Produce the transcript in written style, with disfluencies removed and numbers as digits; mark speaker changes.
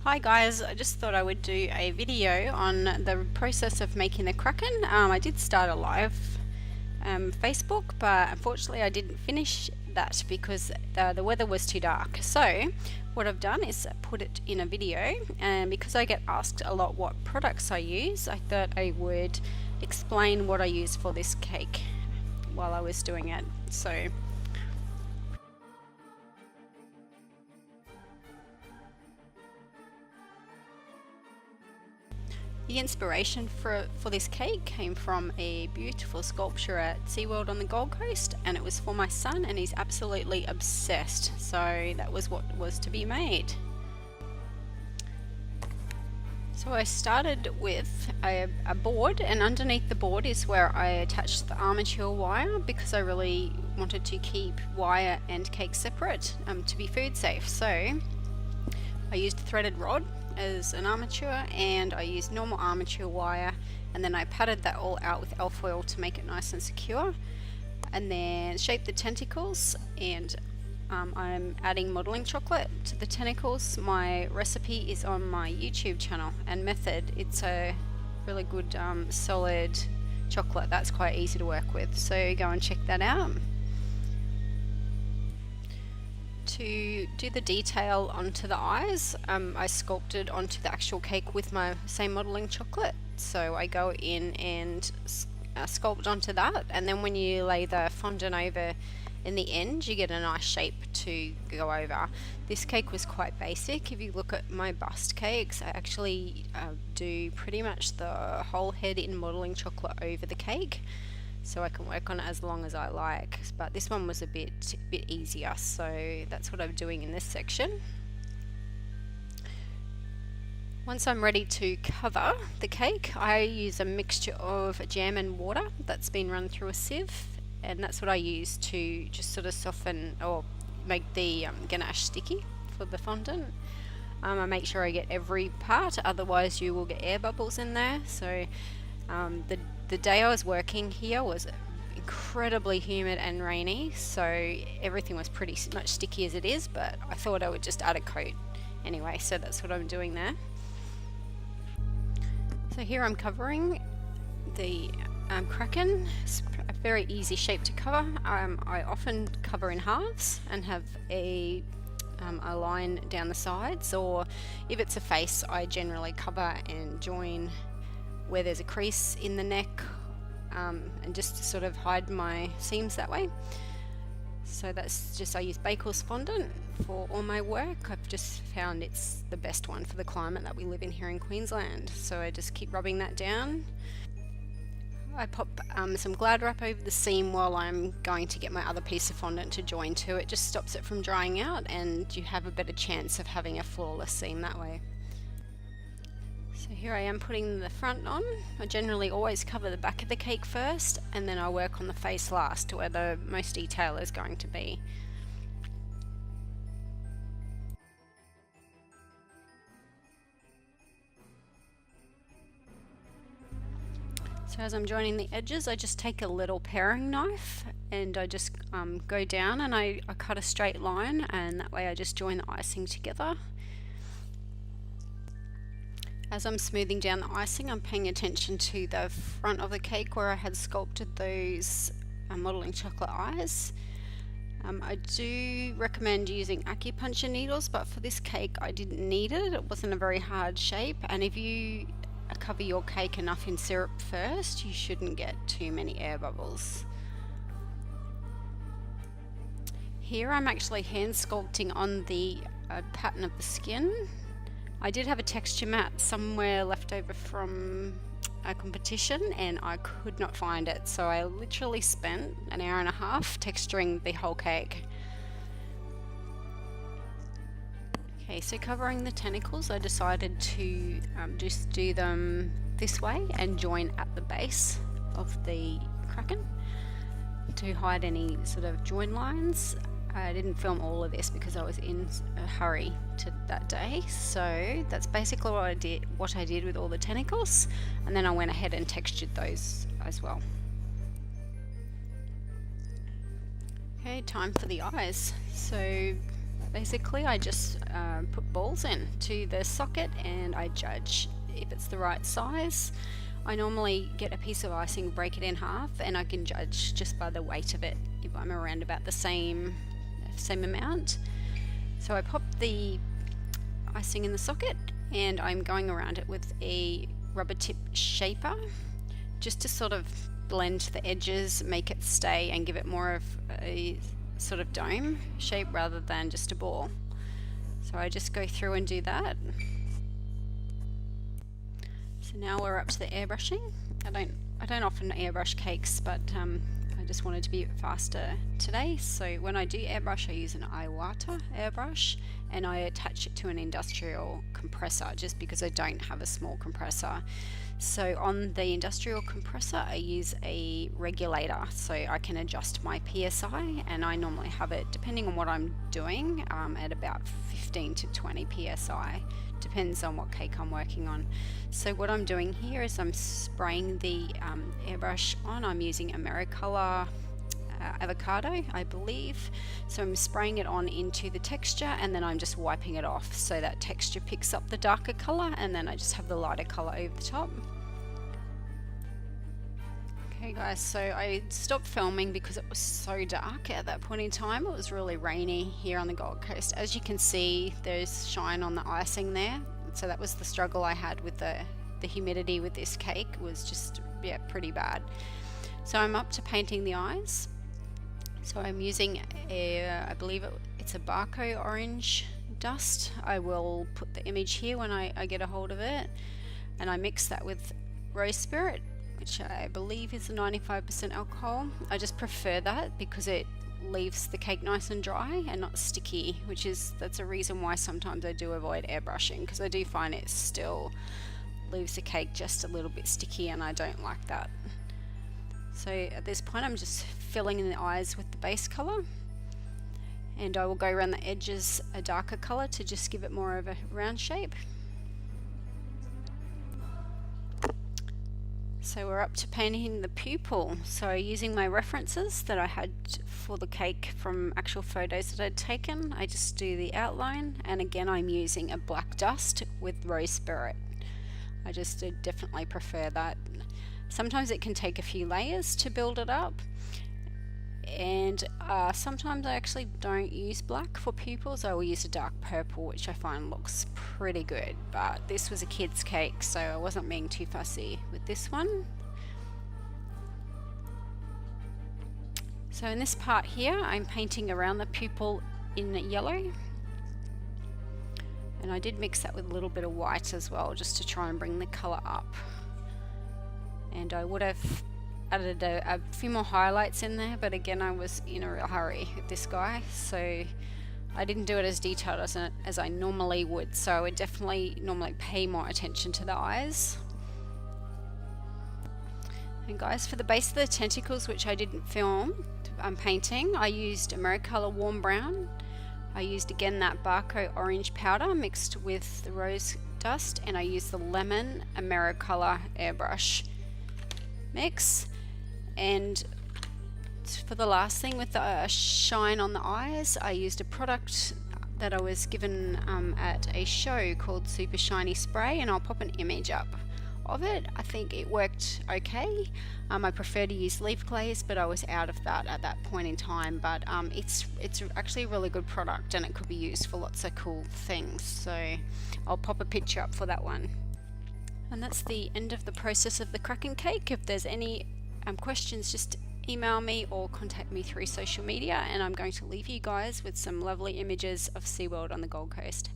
Speaker 1: Hi guys, I just thought I would do a video on the process of making the Kraken. I did start a live Facebook, but unfortunately I didn't finish that because the weather was too dark. So what I've done is put it in a video, and because I get asked a lot what products I use, I thought I would explain what I use for this cake while I was doing it. So the inspiration for this cake came from a beautiful sculpture at SeaWorld on the Gold Coast, and it was for my son, and he's absolutely obsessed, so that was what was to be made. So I started with a board, and underneath the board is where I attached the armature wire because I really wanted to keep wire and cake separate to be food safe. So I used threaded rod as an armature, and I used normal armature wire, and then I padded that all out with alfoil to make it nice and secure, and then shaped the tentacles, and I'm adding modelling chocolate to the tentacles. My recipe is on my YouTube channel and method. It's a really good solid chocolate that's quite easy to work with, so go and check that out. To do the detail onto the eyes, I sculpted onto the actual cake with my same modelling chocolate. So I go in and sculpt onto that, and then when you lay the fondant over in the end, you get a nice shape to go over. This cake was quite basic. If you look at my bust cakes, I actually do pretty much the whole head in modelling chocolate over the cake, so I can work on it as long as I like. But this one was a bit easier, so that's what I'm doing in this section. Once I'm ready to cover the cake, I use a mixture of jam and water that's been run through a sieve, and that's what I use to just sort of soften or make the ganache sticky for the fondant. I make sure I get every part, otherwise you will get air bubbles in there. So the day I was working here was incredibly humid and rainy, so everything was pretty much sticky as it is, but I thought I would just add a coat anyway, so that's what I'm doing there. So here I'm covering the Kraken. It's a very easy shape to cover. I often cover in halves and have a line down the sides, or if it's a face, I generally cover and join where there's a crease in the neck, and just to sort of hide my seams that way. So that's just, I use Bakewell's fondant for all my work. I've just found it's the best one for the climate that we live in here in Queensland, so I just keep rubbing that down. I pop some Glad wrap over the seam while I'm going to get my other piece of fondant to join to. It just stops it from drying out, and you have a better chance of having a flawless seam that way. So here I am putting the front on. I generally always cover the back of the cake first, and then I work on the face last, where the most detail is going to be. So as I'm joining the edges, I just take a little paring knife and I just go down, and I cut a straight line, and that way I just join the icing together. As I'm smoothing down the icing, I'm paying attention to the front of the cake where I had sculpted those modelling chocolate eyes. I do recommend using acupuncture needles, but for this cake I didn't need it. It wasn't a very hard shape, and if you cover your cake enough in syrup first, you shouldn't get too many air bubbles. Here I'm actually hand sculpting on the pattern of the skin. I did have a texture mat somewhere left over from a competition, and I could not find it, so I literally spent an hour and a half texturing the whole cake. Okay, so covering the tentacles, I decided to just do them this way and join at the base of the Kraken to hide any sort of join lines. I didn't film all of this because I was in a hurry that day, so that's basically what I did with all the tentacles, and then I went ahead and textured those as well. Okay, time for the eyes. So Basically, I just put balls in to the socket and I judge if it's the right size. I normally get a piece of icing, break it in half, and I can judge just by the weight of it if I'm around about the same amount. So I pop the icing in the socket and I'm going around it with a rubber tip shaper just to sort of blend the edges, make it stay and give it more of a sort of dome shape rather than just a ball. So I just go through and do that. So now we're up to the airbrushing. I don't often airbrush cakes, but I just wanted to be a bit faster today. So when I do airbrush, I use an Iwata airbrush and I attach it to an industrial compressor just because I don't have a small compressor. So on the industrial compressor I use a regulator so I can adjust my PSI, and I normally have it, depending on what I'm doing, at about 15 to 20 PSI. Depends on what cake I'm working on. So what I'm doing here is I'm spraying the airbrush on. I'm using Americolor avocado, I believe. So I'm spraying it on into the texture and then I'm just wiping it off so that texture picks up the darker color, and then I just have the lighter color over the top. Okay guys, so I stopped filming because it was so dark at that point in time. It was really rainy here on the Gold Coast. As you can see, there's shine on the icing there. So that was the struggle I had with the humidity with this cake. It was just, yeah, pretty bad. So I'm up to painting the eyes. So I'm using I believe it's a Barco orange dust. I will put the image here when I get a hold of it. And I mix that with rose spirit, which I believe is a 95% alcohol. I just prefer that because it leaves the cake nice and dry and not sticky, that's a reason why sometimes I do avoid airbrushing, because I do find it still leaves the cake just a little bit sticky and I don't like that. So at this point I'm just filling in the eyes with the base color, and I will go around the edges a darker color to just give it more of a round shape. So we're up to painting the pupil. So using my references that I had for the cake from actual photos that I'd taken, I just do the outline, and again I'm using a black dust with rose spirit. I just definitely prefer that. Sometimes it can take a few layers to build it up, and sometimes I actually don't use black for pupils. I will use a dark purple, which I find looks pretty good, but this was a kid's cake so I wasn't being too fussy with this one. So in this part here I'm painting around the pupil in yellow, and I did mix that with a little bit of white as well just to try and bring the colour up. And I would have added a few more highlights in there, but again I was in a real hurry with this guy, so I didn't do it as detailed as I normally would. So I would definitely normally pay more attention to the eyes. And guys, for the base of the tentacles, which I didn't film, I'm painting, I used Americolor Warm Brown. I used again that Barco orange powder mixed with the rose dust, and I used the lemon Americolor airbrush mix. And for the last thing with the shine on the eyes, I used a product that I was given at a show called Super Shiny Spray, and I'll pop an image up of it. I think it worked okay. I prefer to use leaf glaze, but I was out of that at that point in time. But it's actually a really good product and it could be used for lots of cool things, so I'll pop a picture up for that one. And that's the end of the process of the Kraken Cake. If there's any questions, just email me or contact me through social media, and I'm going to leave you guys with some lovely images of SeaWorld on the Gold Coast.